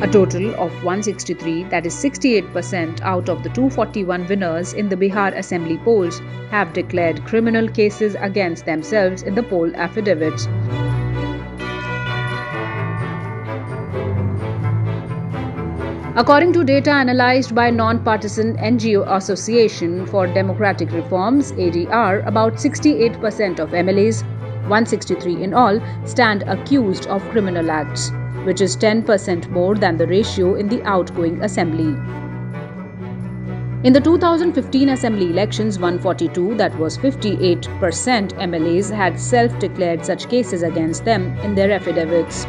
A total of 163, that is 68% out of the 241 winners in the Bihar Assembly polls, have declared criminal cases against themselves in the poll affidavits. According to data analyzed by non-partisan NGO Association for Democratic Reforms (ADR), about 68% of MLAs, 163 in all, stand accused of criminal acts, which is 10% more than the ratio in the outgoing assembly. In the 2015 assembly elections, 142, that was 58% MLAs, had self-declared such cases against them in their affidavits.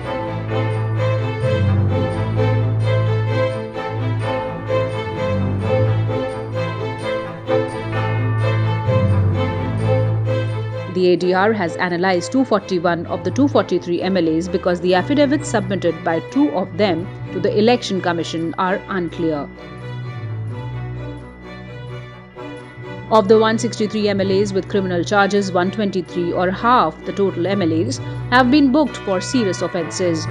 The ADR has analyzed 241 of the 243 MLAs because the affidavits submitted by 2 of them to the Election Commission are unclear. Of the 163 MLAs with criminal charges, 123 or half the total MLAs have been booked for serious offences.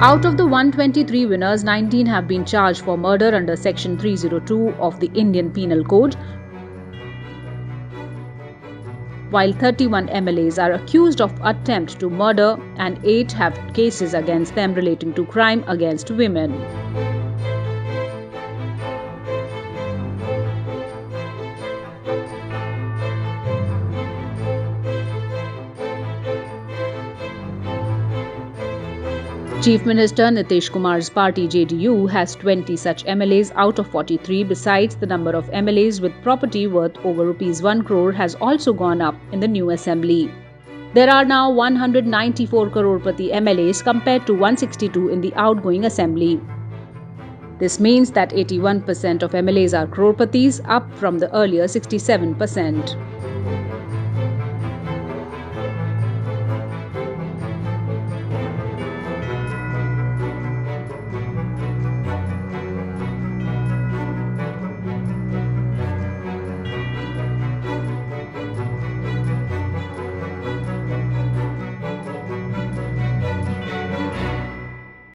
Out of the 123 winners, 19 have been charged for murder under Section 302 of the Indian Penal Code, while 31 MLAs are accused of attempt to murder and 8 have cases against them relating to crime against women. Chief Minister Nitish Kumar's party JDU has 20 such MLAs out of 43. Besides, the number of MLAs with property worth over ₹1 crore has also gone up in the new assembly. There are now 194 crorepati MLAs compared to 162 in the outgoing assembly. This means that 81% of MLAs are crorepatis, up from the earlier 67%.